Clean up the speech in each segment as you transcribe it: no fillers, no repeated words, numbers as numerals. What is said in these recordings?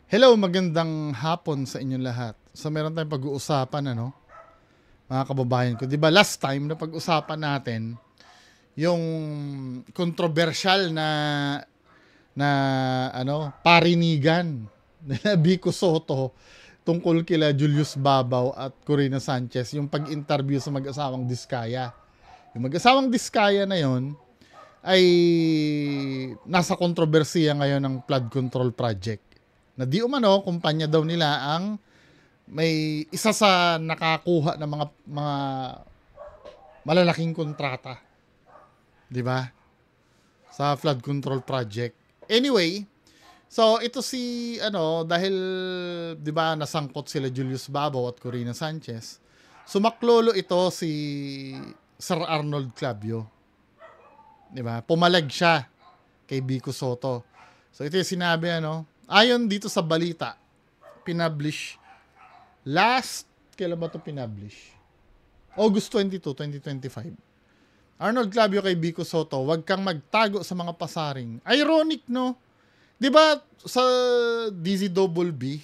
Hello, magandang hapon sa inyong lahat. So meron tayong pag-uusapan mga kababayan ko. 'Di ba last time na pag-usapan natin yung controversial na parinigan nila Vico Soto tungkol kila Julius Babaw at Corina Sanchez, yung pag-interview sa mag-asawang Diskaya. Yung mag-asawang Diskaya na yon ay nasa kontrobersiya ngayon ng flood control project. Na di umano, kumpanya daw nila ang may isa sa nakakuha ng mga malalaking kontrata, 'di ba? Sa flood control project. Anyway, so ito dahil 'di ba nasangkot sila Julius Babaw at Corina Sanchez. Sumaklolo ito si Sir Arnold Clavio. 'Di ba? Pumalag siya kay Vico Soto. So ito yung sinabi ayon dito sa balita, pinublish kailan ba ito pinublish? August 22, 2025. Arnold Clavio kay Vico Soto, wag kang magtago sa mga pasaring. Ironic, no? 'Di ba sa DZBB,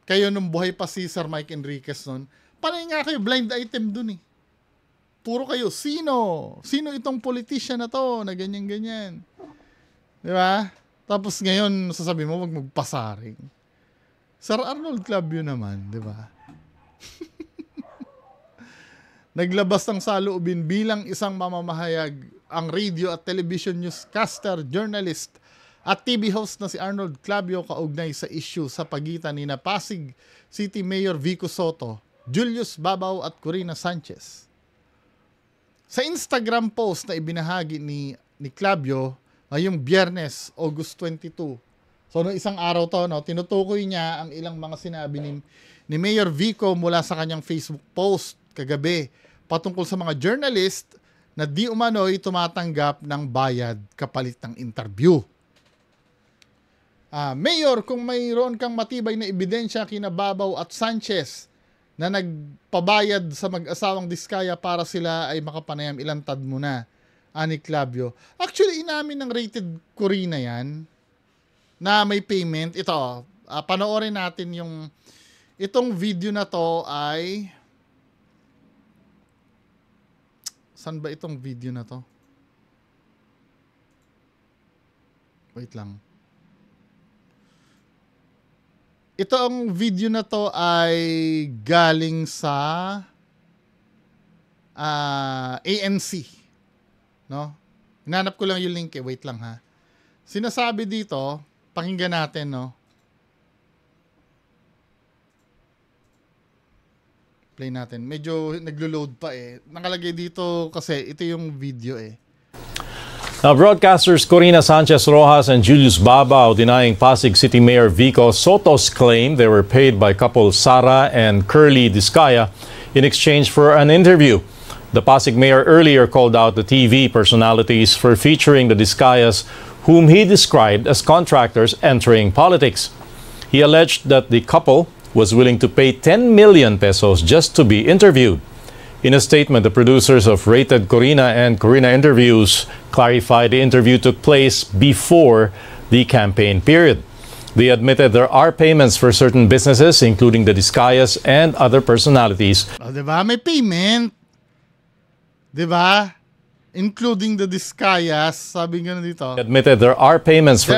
kayo nung buhay pa si Sir Mike Enriquez noon, panay nga kayo blind item dun eh. Puro kayo, sino itong politician na to, na ganyan-ganyan. 'Di ba? Tapos ngayon, sasabihin mo, wag magpasaring. Sir Arnold Clavio naman, di ba? Naglabas ng saloobin bilang isang mamamahayag ang radio at television newscaster, journalist at TV host na si Arnold Clavio kaugnay sa issue sa pagitan ni Pasig City Mayor Vico Soto, Julius Babaw at Corina Sanchez. Sa Instagram post na ibinahagi ni Clavio ngayong Biyernes, August 22. So, isang araw to, tinutukoy niya ang ilang mga sinabi ni Mayor Vico mula sa kanyang Facebook post kagabi patungkol sa mga journalist na di umano'y tumatanggap ng bayad kapalit ng interview. Mayor, kung mayroon kang matibay na ebidensya kina Babaw at Sanchez na nagpabayad sa mag-asawang Diskaya para sila ay makapanayam, ilantad mo na. Ani Clavio. Actually, inamin ng Rated Corina yan na may payment. Ito, panoorin natin itong video na to ay saan ba itong video na to? Wait lang. Ito ang video na to ay galing sa ANC. No? Hinanap ko lang yung link Wait lang ha. Sinasabi dito, pakinggan natin, Play natin. Medyo naglo-load pa Nakalagay dito kasi ito yung video Now, broadcasters Corina Sanchez Rojas and Julius Babaw denying Pasig City Mayor Vico Soto's claim they were paid by couple Sara and Curly Diskaya in exchange for an interview. The Pasig mayor earlier called out the TV personalities for featuring the Diskayas, whom he described as contractors entering politics. He alleged that the couple was willing to pay 10 million pesos just to be interviewed. In a statement, the producers of Rated Corina and Corina Interviews clarified the interview took place before the campaign period. They admitted there are payments for certain businesses, including the Diskayas and other personalities. Diba? May payment. Diba? Including the Diskayas, sabi nga dito. Admitted there are payments for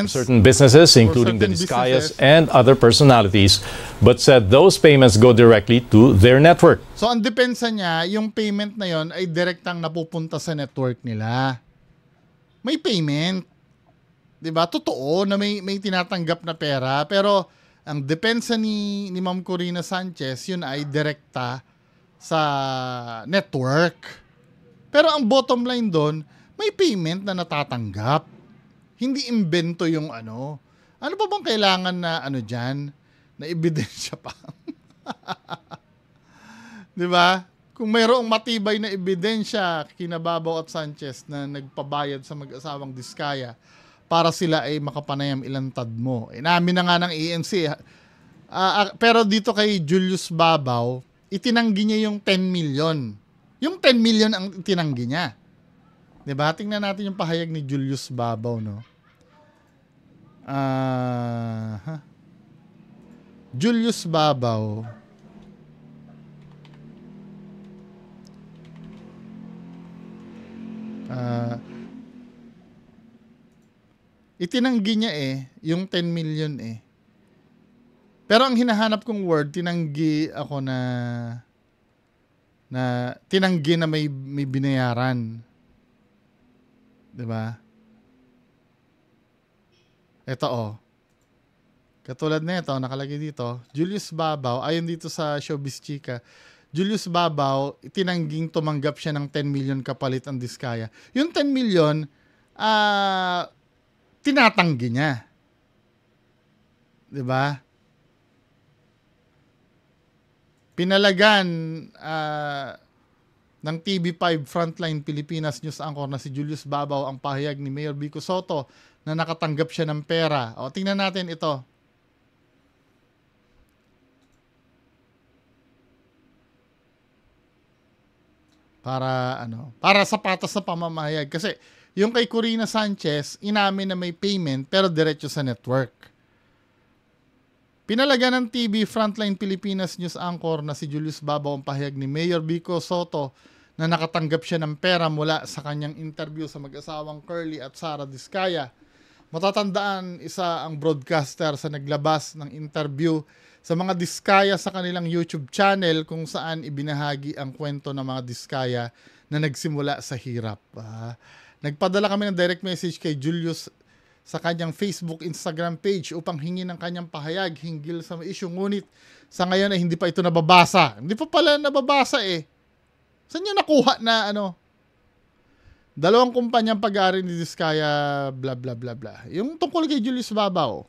certain businesses, including the Diskayas and other personalities, but said those payments go directly to their network. So ang depensa niya, yung payment na yon ay direktang napupunta sa network nila. May payment. 'Di ba? Totoo na may tinatanggap na pera, pero ang depensa ni Ma'am Corina Sanchez, yun ay direkta sa network. Pero ang bottom line doon, may payment na natatanggap. Hindi imbento yung ano. Ano pa bang kailangan na diyan? Na ebidensya pa. 'Di ba? Kung mayroong matibay na ebidensya kina Babaw at Sanchez na nagpabayad sa mag-asawang Diskaya para sila ay makapanayam, ilantad mo. Inamin na nga ng ANC. Pero dito kay Julius Babaw, itinanggi niya yung 10 million. Yung 10 million ang itinanggi niya. 'Di ba? Tingnan natin yung pahayag ni Julius Babaw, no? Julius Babaw. Itinanggi niya yung 10 million Pero ang hinahanap kong word, tinanggi ako na tinanggi na may binayaran. 'Di ba? Ito Katulad nito, nakalagay dito, Julius Babaw, ayon dito sa Showbiz Chika, Julius Babaw, tinangging tumanggap siya ng 10 million kapalit ang Diskaya. Yung 10 million, tinatanggi niya. 'Di ba? Pinalagan ng TV5 Frontline Pilipinas News Anchor na si Julius Babaw ang pahayag ni Mayor Vico Soto na nakatanggap siya ng pera. O, tingnan natin ito. Para sa patas na pamamahayag. Kasi yung kay Corina Sanchez, inamin na may payment pero diretso sa network. Pinalaga ng TV Frontline Pilipinas News Anchor na si Julius Babaw ang pahayag ni Mayor Vico Soto na nakatanggap siya ng pera mula sa kanyang interview sa mag-asawang Curly at Sara Diskaya. Matatandaan, isa ang broadcaster sa naglabas ng interview sa mga Diskaya sa kanilang YouTube channel kung saan ibinahagi ang kwento ng mga Diskaya na nagsimula sa hirap. Nagpadala kami ng direct message kay Julius sa kanyang Facebook, Instagram page upang hingin ng kanyang pahayag hinggil sa issue. Ngunit sa ngayon ay hindi pa ito nababasa. Hindi pa pala nababasa Saan niya nakuha na dalawang kumpanyang pag-aari ni Diskaya, bla bla bla bla. Yung tungkol kay Julius Babaw.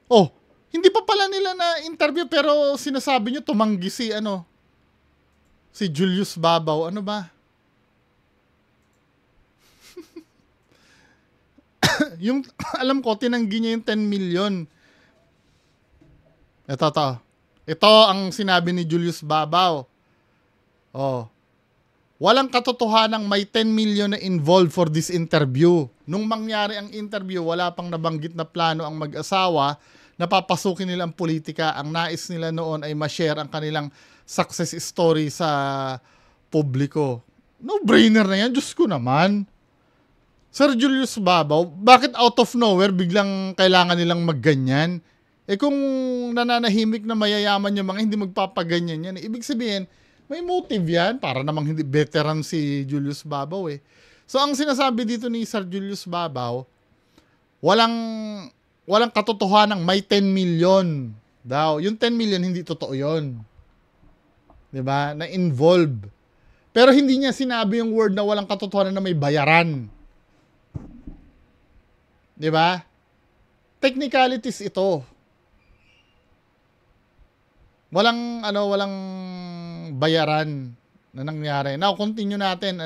Oh, hindi pa pala nila na interview pero sinasabi nyo tumanggi si Julius Babaw. Ano ba? Yung alam ko tinanggi niya yung 10 million. Ito ang sinabi ni Julius Babaw. Walang katotohanang may 10 million na involved for this interview. Nung mangyari ang interview, wala pang nabanggit na plano ang mag-asawa na papasukin nila ang politika. Ang nais nila noon ay ma-share ang kanilang success story sa publiko. No-brainer na yan. Diyos ko naman. Sir Julius Babaw, bakit out of nowhere biglang kailangan nilang magganyan? Kung nananahimik na mayayaman yung mga hindi magpapaganyan yan, ibig sabihin, may motive yan para namang hindi veteran si Julius Babaw So ang sinasabi dito ni Sir Julius Babaw, walang katotohanang may 10 million daw. Yung 10 million hindi totoo yun. 'Di ba? Na involved. Pero hindi niya sinabi yung word na walang katotohanan na may bayaran. 'Di ba? Technicalities ito. Walang bayaran na nangyari. Now, continue natin,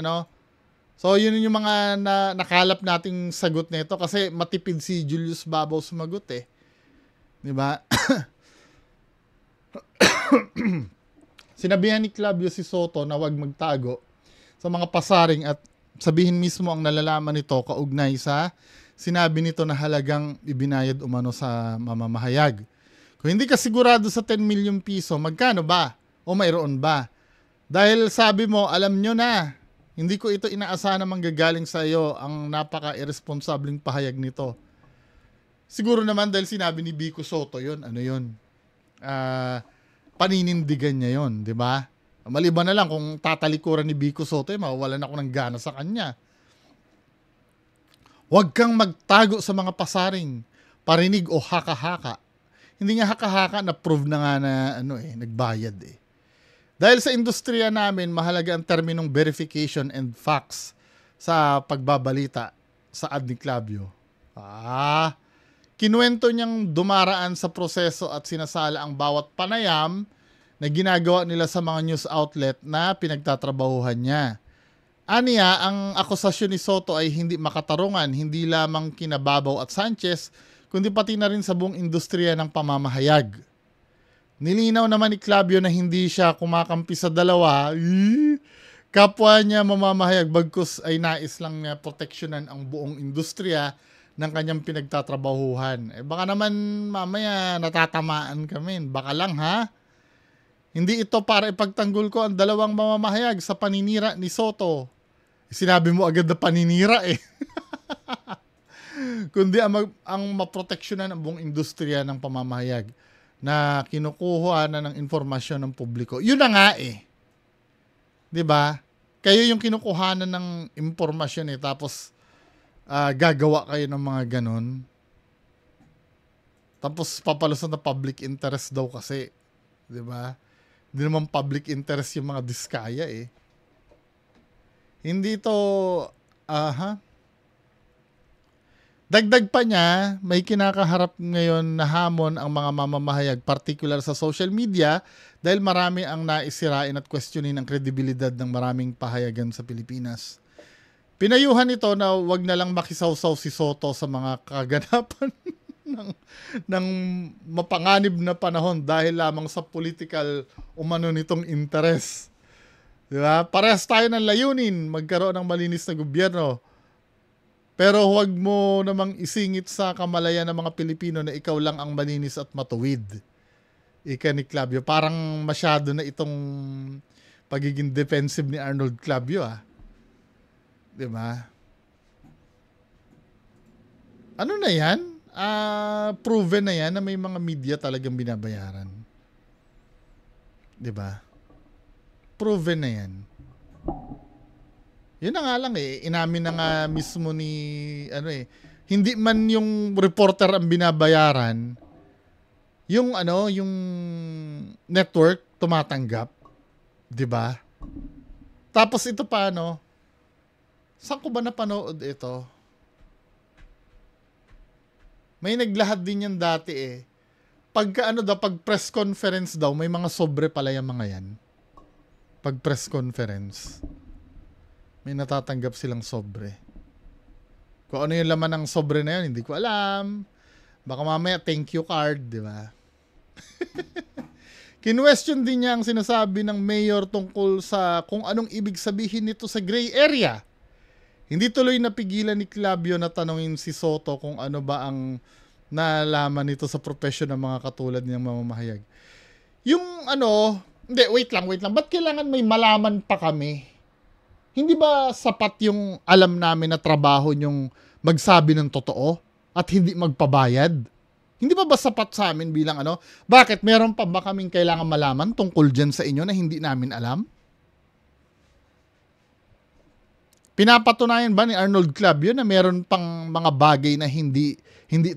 So, yun yung mga nakalap nating sagot nito kasi matipid si Julius Babaw sumagot 'Di ba? Sinabihan ni Clavio si Soto na wag magtago sa mga pasaring at sabihin mismo ang nalalaman nito kaugnay sa sinabi nito na halagang ibinayad umano sa mamamahayag. Kung hindi ka sigurado sa 10 million piso, magkano ba? O mayroon ba? Dahil sabi mo, alam nyo na, hindi ko ito inaasahan na manggagaling sa iyo ang napaka-irresponsabling pahayag nito. Siguro naman dahil sinabi ni Vico Soto yun, paninindigan niya yun, di ba? Maliban na lang kung tatalikuran ni Vico Soto, mawawalan ako ng gana sa kanya. Huwag kang magtago sa mga pasaring, parinig o haka-haka. Hindi nga haka-haka, na-prove na nga na nagbayad Dahil sa industriya namin, mahalaga ang terminong verification and facts sa pagbabalita sa ad ni Clavio. Kinuwento niyang dumaraan sa proseso at sinasala ang bawat panayam na ginagawa nila sa mga news outlet na pinagtatrabahuhan niya. Aniya, ang akusasyon ni Soto ay hindi makatarungan, hindi lamang kina Babaw at Sanchez, kundi pati na rin sa buong industriya ng pamamahayag. Nilinaw naman ni Clavio na hindi siya kumakampi sa dalawa. Kapwa niya mamamahayag bagkus ay nais lang niya proteksyonan ang buong industriya ng kanyang pinagtatrabahuhan. Baka naman mamaya natatamaan kami. Baka lang ha. Hindi ito para ipagtanggol ko ang dalawang mamamahayag sa paninira ni Soto. Sinabi mo agad na paninira eh. Kundi ang maproteksyonan ang buong industriya ng pamamahayag na kinukuha na ng informasyon ng publiko. Yun na nga eh. 'Di ba? Kayo yung kinukuhanan ng impormasyon eh, tapos gagawa kayo ng mga ganun. Tapos papalusan na public interest daw kasi. 'Di ba? Hindi naman public interest yung mga diskaya eh. Hindi to Dagdag pa niya, may kinakaharap ngayon na hamon ang mga mamamahayag, particular sa social media, dahil marami ang naisirain at questionin ang kredibilidad ng maraming pahayagan sa Pilipinas. Pinayuhan ito na wag na lang makisawsaw si Soto sa mga kaganapan ng mapanganib na panahon dahil lamang sa political umano nitong interes. Diba? Parehas tayo ng layunin, magkaroon ng malinis na gobyerno. Pero huwag mo namang isingit sa kamalayan ng mga Pilipino na ikaw lang ang malinis at matuwid. Ika ni Clavio. Parang masyado na itong pagiging defensive ni Arnold Clavio ah. Diba? Ano na yan? Proven na yan na may mga media talagang binabayaran. Diba? Proven na yan. Yun na nga lang eh, inamin na nga mismo ni, hindi man yung reporter ang binabayaran, yung network tumatanggap, 'di ba? Tapos ito pa saan ko ba napanood ito? May naglahad din yan dati eh. Pag press conference daw, may mga sobre pala yung mga yan. Pag press conference. May natatanggap silang sobre. Kung ano yung laman ng sobre na yun, hindi ko alam. Baka mamaya thank you card, di ba? Kinwestiyon din niya ang sinasabi ng mayor tungkol sa kung anong ibig sabihin nito sa gray area. Hindi tuloy napigilan ni Clavio na tanungin si Soto kung ano ba ang nalaman nito sa profesyon ng mga katulad niyang mamamahayag. Yung hindi, wait lang. Ba't kailangan may malaman pa kami? Hindi ba sapat yung alam namin na trabaho yung magsabi ng totoo at hindi magpabayad? Hindi ba sapat sa amin bilang Bakit? Meron pa ba kaming kailangan malaman tungkol dyan sa inyo na hindi namin alam? Pinapatunayan ba ni Arnold Clavio na meron pang mga bagay na hindi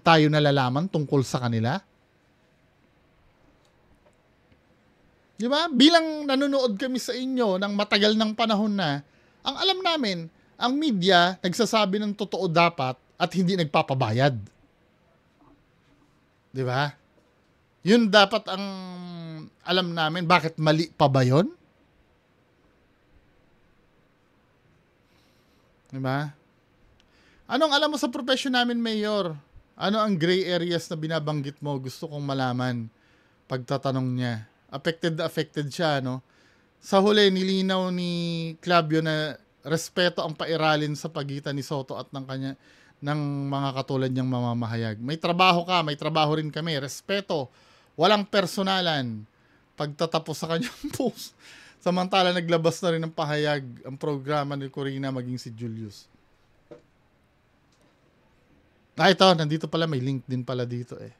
tayo nalalaman tungkol sa kanila? Di ba? Bilang nanonood kami sa inyo ng matagal ng panahon na, ang alam namin, ang media nagsasabi ng totoo dapat at hindi nagpapabayad. Di ba? Yun dapat ang alam namin. Bakit mali pa ba yun? Di ba? Anong alam mo sa profession namin, Mayor? Ano ang gray areas na binabanggit mo? Gusto kong malaman. Pagtatanong niya. Affected siya, Sa huli, nilinaw ni Clavio na respeto ang pairalin sa pagitan ni Soto at ng mga katulad niyang mamamahayag. May trabaho ka, may trabaho rin kami. Respeto. Walang personalan. Pagtatapos sa kanyang post. Samantala, naglabas na rin ng pahayag ang programa ni Corina maging si Julius. Ito, nandito pala. May link din pala dito eh.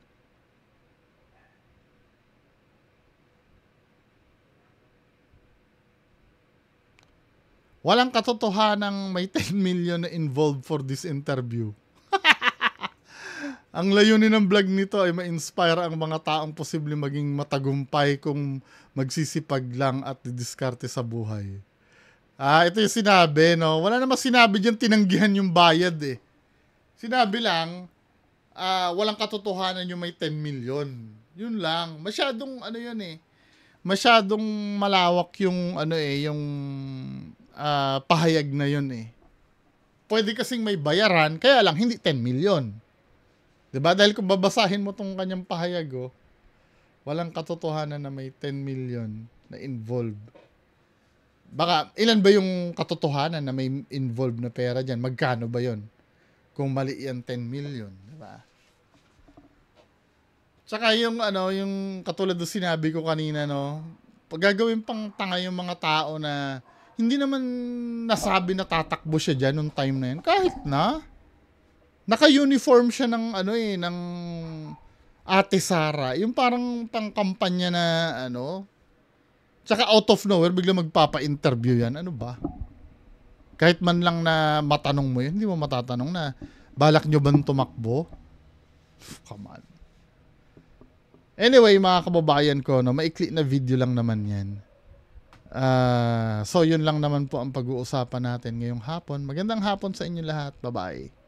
Walang katotohanang may 10 million na involved for this interview. Ang layunin ng vlog nito ay ma-inspire ang mga taong posible maging matagumpay kung magsisipag lang at didiskarte sa buhay. Ito yung sinabi, Wala namang sinabi diyan tinanggihan yung bayad eh. Sinabi lang, walang katotohanan yung may 10 million. Yun lang. Masyadong yun eh. Masyadong malawak yung yung pahayag na yun eh. Pwede kasing may bayaran, kaya lang hindi 10 million. 'Di ba? Dahil kung babasahin mo tong kanyang pahayag, Walang katotohanan na may 10 million na involved. Baka, ilan ba yung katotohanan na may involved na pera dyan? Magkano ba yon? Kung mali yan, 10 million. Diba? Tsaka yung, yung katulad na sinabi ko kanina, no? Pag gagawin pang tanga yung mga tao na hindi naman nasabi na tatakbo siya dyan nung time na yun. Kahit na. Naka-uniform siya ng, ng Ate Sara, yung parang pang-kampanya na tsaka out of nowhere biglang magpapa-interview yan. Ano ba? Kahit man lang na matanong mo yun, hindi mo matatanong na balak nyo ba tumakbo? Come on. Anyway, mga kababayan ko, maikli na video lang naman yan. So yun lang naman po ang pag-uusapan natin ngayong hapon. Magandang hapon sa inyo lahat. Bye-bye.